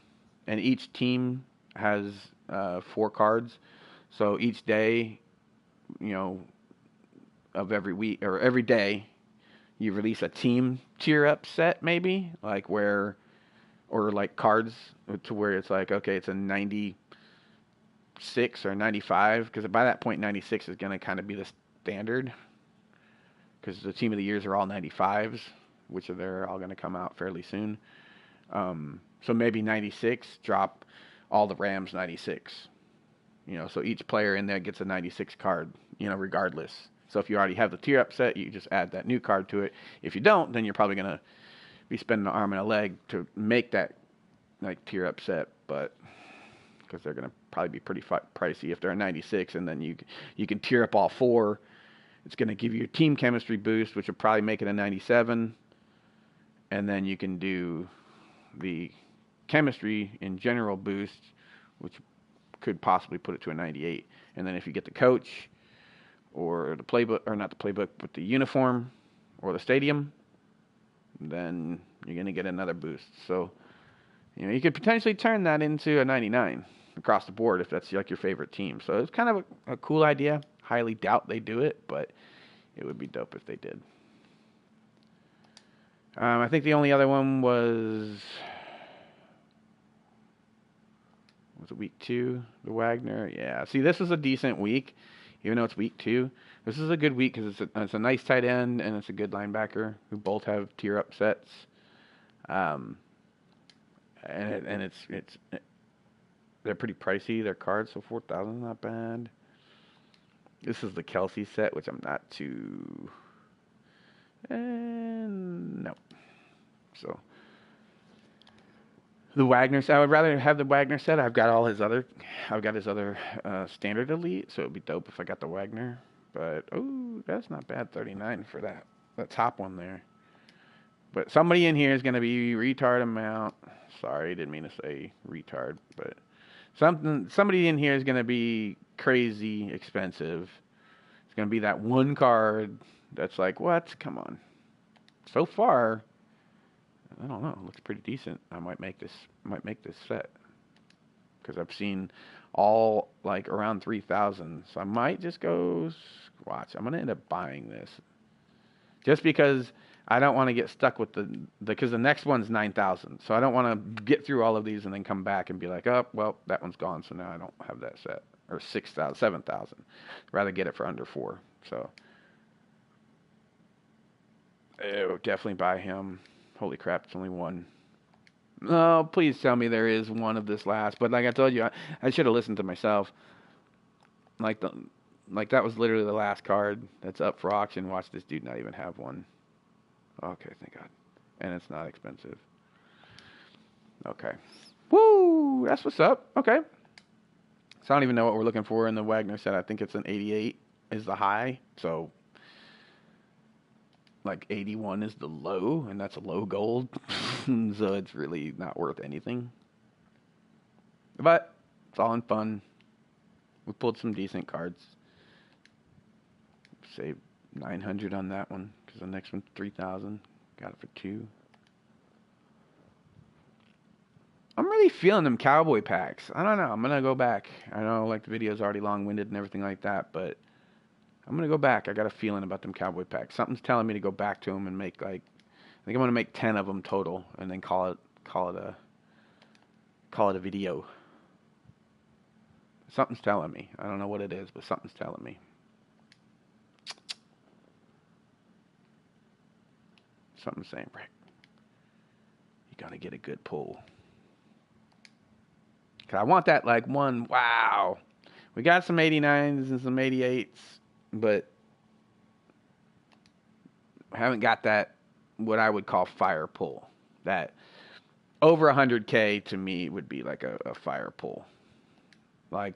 A: and each team has 4 cards. So each day, of every week or every day, you release a team tier up set, maybe or cards to where it's okay, it's a 96 or 95, because by that point 96 is going to kind of be the standard, because the team of the years are all 95s, which they're all going to come out fairly soon. So maybe 96, drop all the Rams 96. So each player in there gets a 96 card, regardless. So if you already have the tier up set, you just add that new card to it. If you don't, then you're probably going to be spending an arm and a leg to make that tier up set, but because they're going to probably be pretty pricey if they're a 96, and then you can tier up all 4. It's going to give you a team chemistry boost, which will probably make it a 97, and then you can do the chemistry in general boost, which could possibly put it to a 98. And then if you get the coach or the playbook, or not the playbook, but the uniform or the stadium, then you're going to get another boost. So, you could potentially turn that into a 99 across the board if that's your favorite team. So it's kind of a cool idea. Highly doubt they do it, but it would be dope if they did. I think the only other one was it week 2? The Wagner. Yeah. See, this was a decent week, even though it's week 2. This is a good week because it's a nice tight end and it's a good linebacker who both have tier up sets. And they're pretty pricey, their cards, so 4,000 not bad. This is the Kelsey set, which I'm not too no. So the Wagner set, I would rather have the Wagner set. I've got his other standard elite, so it'd be dope if I got the Wagner. But that's not bad, 39 for that top one there. But somebody in here is going to be retard amount. Sorry, didn't mean to say retard, but somebody in here is going to be crazy expensive. It's going to be that one card that's what? Come on. So far, I don't know. It looks pretty decent. I might make this set because I've seen all around 3,000. So I might just go watch. I'm going to end up buying this just because I don't want to get stuck with the because the next one's 9,000. So I don't want to get through all of these and then come back and be like, oh, well, that one's gone, so now I don't have that set. Or 6,000, 7,000. Rather get it for under 4. So, definitely buy him. Holy crap, it's only one. Oh, please tell me there is one of this last. But like I told you, I should have listened to myself. Like that was literally the last card that's up for auction. Watch this dude not even have one. Okay, thank God. And it's not expensive. Okay. Woo! That's what's up. Okay. So I don't even know what we're looking for in the Wagner set. I think it's an 88 is the high. So like 81 is the low, and that's a low gold. So it's really not worth anything. But it's all in fun. We pulled some decent cards. Saved 900 on that one because the next one's 3,000. Got it for 2. I'm really feeling them cowboy packs. I don't know. I'm gonna go back. I know like the video's already long-winded and everything like that, but I'm gonna go back. I got a feeling about them cowboy packs. Something's telling me to go back to them and make like I think I'm gonna make 10 of them total and then call it a video. Something's telling me. I don't know what it is, but something's telling me. Something's saying, Rick, you gotta get a good pull. Cause I want that like one. Wow, we got some 89s and some 88s, but I haven't got that what I would call fire pull. That over 100K to me would be like a fire pull. Like,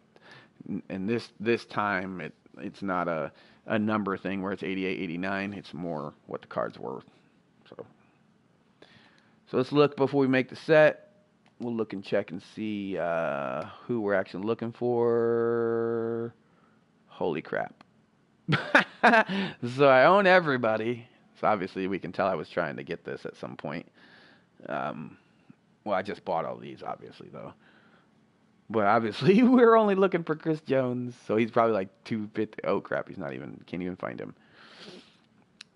A: and this time it's not a number thing where it's 88, 89. It's more what the card's worth. So let's look before we make the set. We'll look and check and see who we're actually looking for. Holy crap. So I own everybody. So obviously we can tell I was trying to get this at some point. Well, I just bought all these, obviously, though. But obviously we're only looking for Chris Jones. So he's probably like 250. Oh, crap. Can't even find him.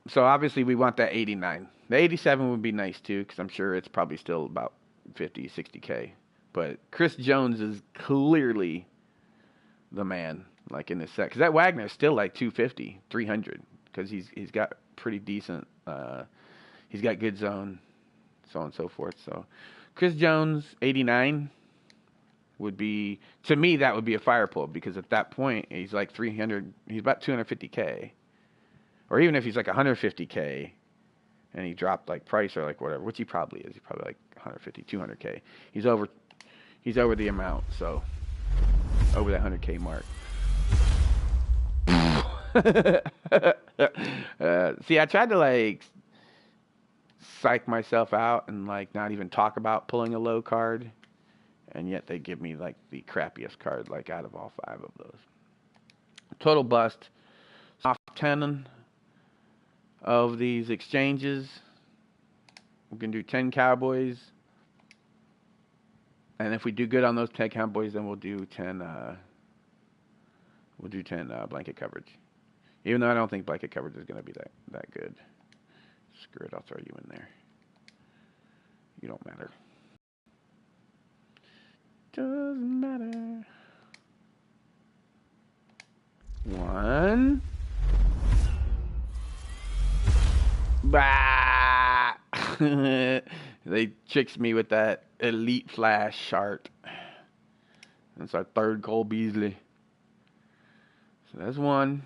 A: So obviously we want that 89. The 87 would be nice, too, because I'm sure it's probably still about 50, 60K. But Chris Jones is clearly the man, like in this set. Because that Wagner is still like 250, 300. Because he's got pretty decent, he's got good zone, so on and so forth. So Chris Jones, 89, would be, to me, that would be a fire pull. Because at that point, he's like 300, he's about 250K. Or even if he's like 150K. And he dropped like price or like whatever, which he probably is. He's probably like 150, 200K. He's over the amount, so over that 100K mark. See, I tried to like psych myself out and like not even talk about pulling a low card, and yet they give me like the crappiest card like out of all 5 of those. Total bust. Off 10 of these exchanges. We can do 10 Cowboys. And if we do good on those 10 Cowboys, then we'll do 10 blanket coverage. Even though I don't think blanket coverage is going to be that good. Screw it, I'll throw you in there. You don't matter. Doesn't matter. 1. Bah! They tricked me with that Elite Flash chart. That's our 3rd Cole Beasley. So that's 1.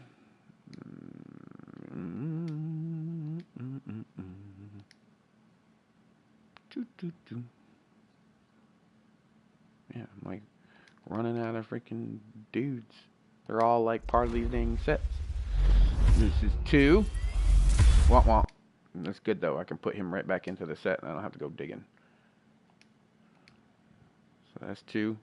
A: Yeah, I'm like running out of freaking dudes. They're all like part of these dang sets. This is 2. Womp womp. That's good though. I can put him right back into the set and I don't have to go digging. So that's 2.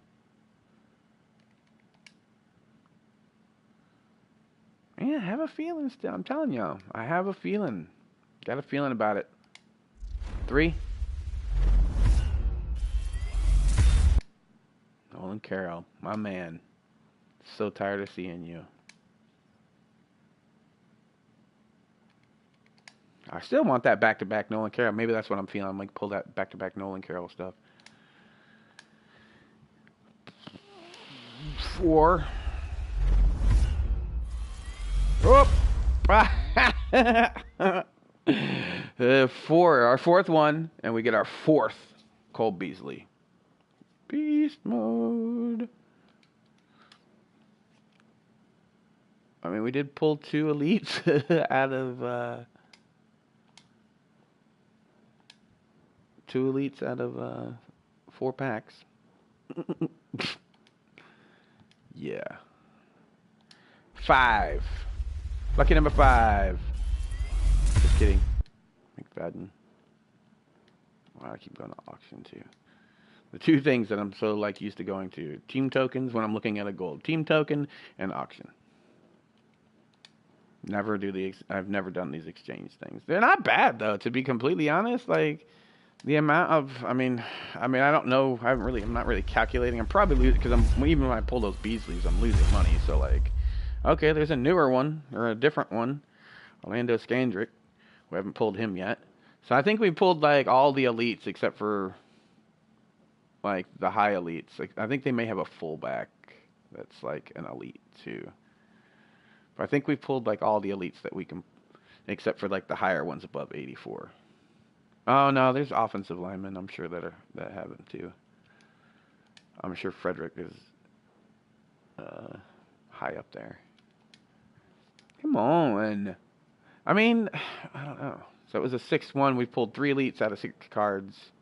A: Yeah, I have a feeling still. I'm telling y'all. I have a feeling. Got a feeling about it. 3. Nolan Carroll, my man. So tired of seeing you. I still want that back-to-back Nolan Carroll. Maybe that's what I'm feeling. I'm like, pull that back-to-back Nolan Carroll stuff. 4. Oh! 4. Our 4th one, and we get our 4th Cole Beasley. Beast mode. I mean, we did pull 2 elites out of 2 elites out of 4 packs. Yeah. 5. Lucky number 5. Just kidding. McFadden. Wow, I keep going to auction too. The 2 things that I'm so like used to going to: team tokens when I'm looking at a gold team token, and auction. I've never done these exchange things. They're not bad though, to be completely honest. Like the amount of, I mean, I don't know. I'm not really calculating. I'm probably losing because even when I pull those Beasleys, I'm losing money. So like, okay, there's a newer one or a different one, Orlando Scandrick. We haven't pulled him yet. So I think we pulled like all the elites except for like the high elites. Like I think they may have a fullback that's like an elite too. But I think we pulled like all the elites that we can, except for like the higher ones above 84. Oh no, there's offensive linemen. I'm sure that have them too. I'm sure Frederick is high up there. Come on. I mean, I don't know. So it was a 6-1. We pulled 3 elites out of 6 cards,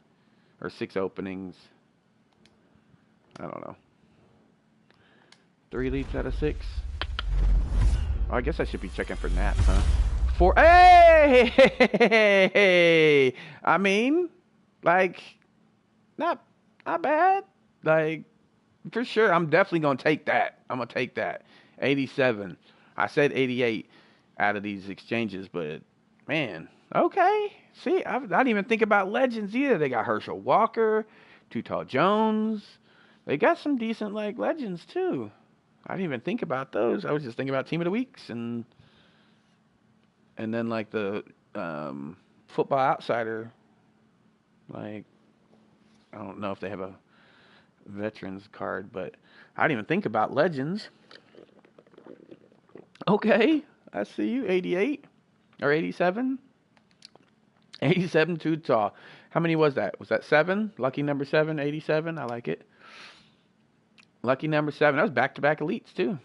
A: or 6 openings. I don't know. 3 elites out of 6. Oh, I guess I should be checking for Nats, huh? 4. Hey! I mean, like, not bad. Like, for sure, I'm definitely gonna take that. I'm gonna take that. 87. I said 88 out of these exchanges, but man, okay. See, I didn't even think about legends either. They got Herschel Walker, Too Tall Jones. They got some decent like legends too. I didn't even think about those. I was just thinking about Team of the Weeks and then like the Football Outsider. Like, I don't know if they have a veterans card, but I didn't even think about legends. Okay, I see you. 88 or 87. 87 Too Tall. How many was that? Was that 7? Lucky number 7, 87. I like it. Lucky number 7. That was back-to-back elites, too.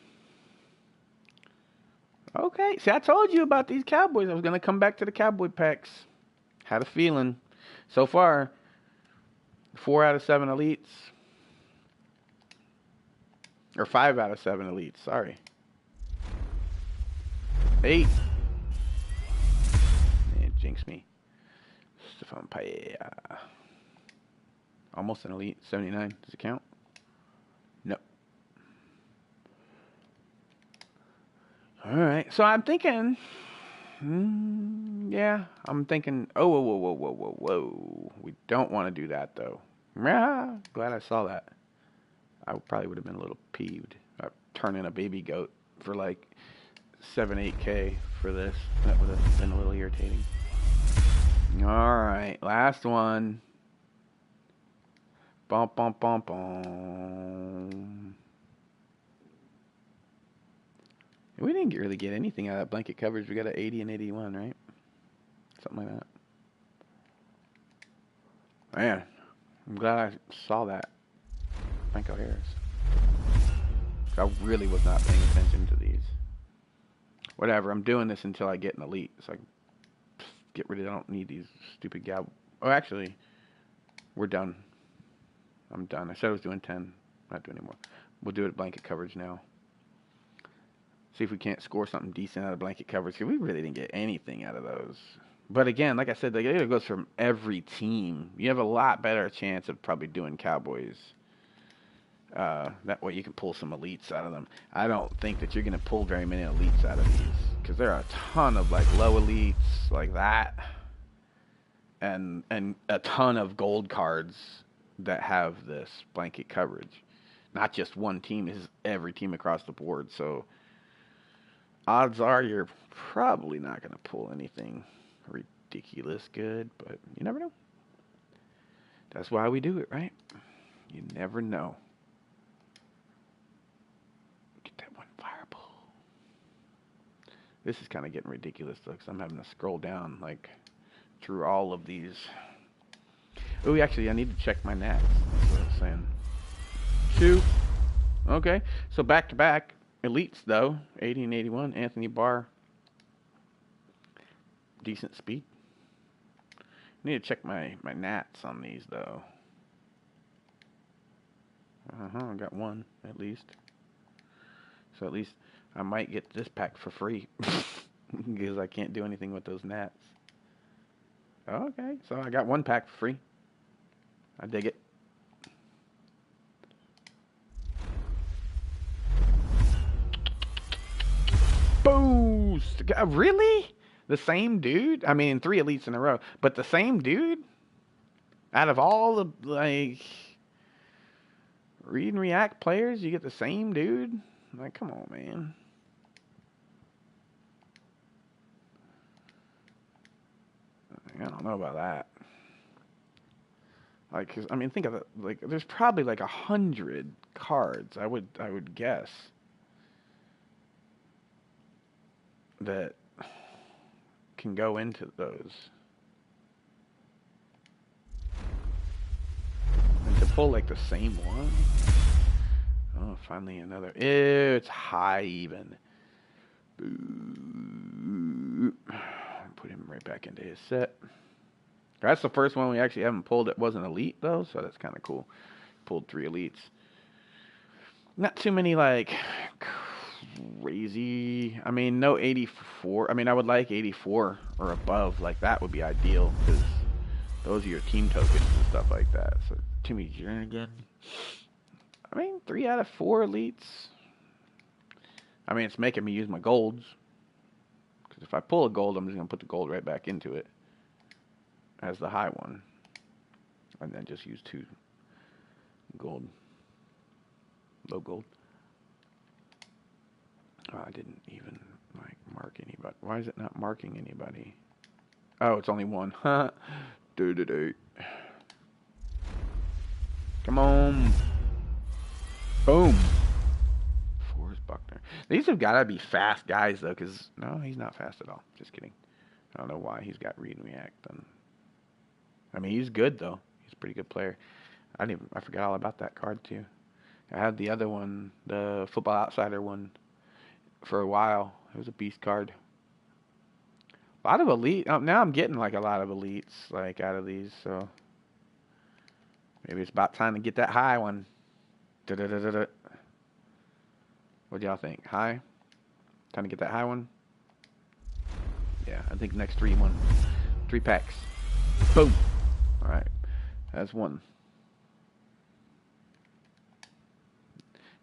A: Okay. See, I told you about these Cowboys. I was going to come back to the Cowboy packs. Had a feeling. So far, 4 out of 7 elites. Or 5 out of 7 elites. Sorry. 8. Man, jinx me. Stefan Paella. Almost an elite. 79. Does it count? No. All right. So I'm thinking. Yeah. I'm thinking. Oh, whoa. We don't want to do that though. Yeah. Glad I saw that. I probably would have been a little peeved. Turning a baby goat for like 7-8K for this. That would have been a little irritating. All right. Last one. Bum, bum, bum, bum. We didn't really get anything out of that blanket coverage. We got an 80 and 81, right? Something like that. Man, I'm glad I saw that. Franco Harris. I really was not paying attention to these. Whatever, I'm doing this until I get an elite. So I can get rid of, I don't need these stupid Oh, actually, we're done. I'm done. I said I was doing 10. I'm not doing anymore. We'll do it blanket coverage now. See if we can't score something decent out of blanket coverage, because we really didn't get anything out of those. But again, like I said, it goes from every team. You have a lot better chance of probably doing Cowboys. That way you can pull some elites out of them. I don't think that you're going to pull very many elites out of these, because there are a ton of like low elites like that, and a ton of gold cards that have this blanket coverage. Not just one team, this is every team across the board. So odds are you're probably not going to pull anything ridiculous good, but you never know. That's why we do it, right? You never know. Get that one fireball. This is kind of getting ridiculous though, because I'm having to scroll down like through all of these. Oh, actually, I need to check my nats. That's what I was saying. 2. Okay, so back to back elites though. 80 and 81. Anthony Barr. Decent speed. I need to check my nats on these though. I got 1 at least. So at least I might get this pack for free because I can't do anything with those nats. Okay, so I got 1 pack for free. I dig it. Boost! Really? The same dude? I mean, 3 elites in a row, but the same dude? Out of all the, like, read and react players, you get the same dude? Like, come on, man. I don't know about that. Like, 'cause, I mean, think of it. Like, there's probably like 100 cards. I would guess that can go into those. And to pull like the same one. Oh, finally another. Ew, it's high even. Boo. Put him right back into his set. That's the first one we actually haven't pulled that wasn't elite, though, so that's kind of cool. Pulled 3 elites. Not too many, like, crazy. I mean, no 84. I mean, I would like 84 or above. Like, that would be ideal, because those are your team tokens and stuff like that. So, Timmy Jernigan. I mean, 3 out of 4 elites. I mean, it's making me use my golds. Because if I pull a gold, I'm just going to put the gold right back into it as the high one. And then just use 2 gold. Low gold. Oh, I didn't even, like, mark anybody. Why is it not marking anybody? Oh, it's only 1. Huh. Do. Come on. Boom. Forrest Buckner. These have got to be fast guys, though, because, no, he's not fast at all. Just kidding. I don't know why he's got read and react done. I mean, he's good, though. He's a pretty good player. I forgot all about that card, too. I had the other one, the Football Outsider one, for a while. It was a beast card. A lot of elite. Now I'm getting, like, a lot of elites, like, out of these, so maybe it's about time to get that high one. Da-da-da-da-da. What do y'all think? High? Time to get that high one? Yeah, I think next 3 packs. Boom! Alright. That's 1.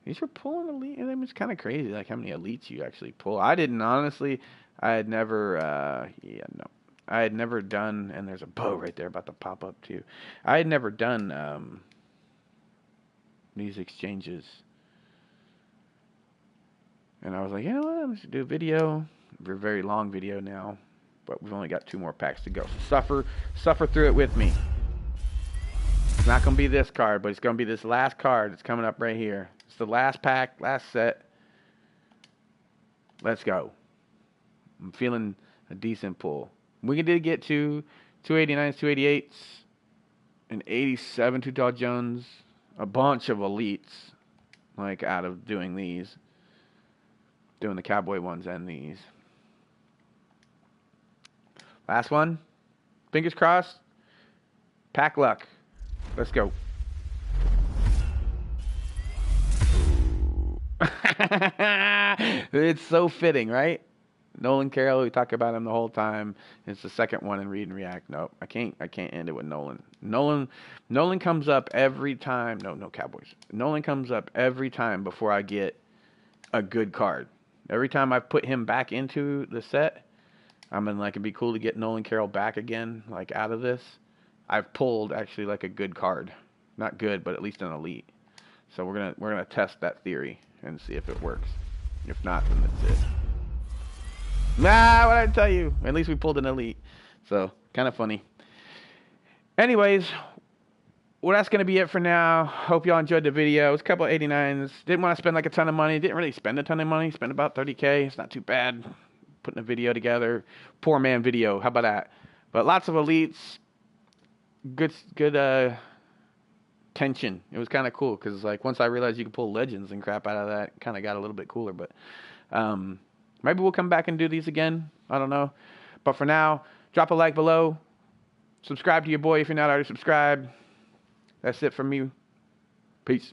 A: These are pulling elite. I mean, it's kind of crazy, like, how many elites you actually pull. I didn't, honestly. I had never, I had never done, and there's a bow right there about to pop up, too. I had never done, these exchanges. And I was like, you know what, let's do a video. We're a very long video now, but we've only got 2 more packs to go. So suffer through it with me. It's not going to be this card, but it's going to be this last card that's coming up right here. It's the last pack, last set. Let's go. I'm feeling a decent pull. We did get to 289s, 288s, and 87 Tall Jones. A bunch of elites, like, out of doing these. Doing the Cowboy ones and these. Last one. Fingers crossed. Pack luck. Let's go. It's so fitting, right? Nolan Carroll, we talk about him the whole time. It's the second one in Read and React. Nope, I can't end it with Nolan. Nolan comes up every time. No Cowboys. Nolan comes up every time before I get a good card. Every time I put him back into the set, I'm in, like, it'd be cool to get Nolan Carroll back again, like, out of this. I've pulled actually, like, a good card. Not good, but at least an elite. So we're gonna test that theory and see if it works. If not, then that's it. Nah, what did I tell you? At least we pulled an elite. So, kind of funny. Anyways, well, that's going to be it for now. Hope y'all enjoyed the video. It was a couple of 89s. Didn't want to spend like a ton of money. Didn't really spend a ton of money. Spent about 30K. It's not too bad. Putting a video together. Poor man video. How about that? But lots of elites. Good tension. It was kind of cool because like once I realized you could pull legends and crap out of that, it kind of got a little bit cooler. But maybe we'll come back and do these again. I don't know. But for now, drop a like below. Subscribe to your boy if you're not already subscribed. That's it from me. Peace.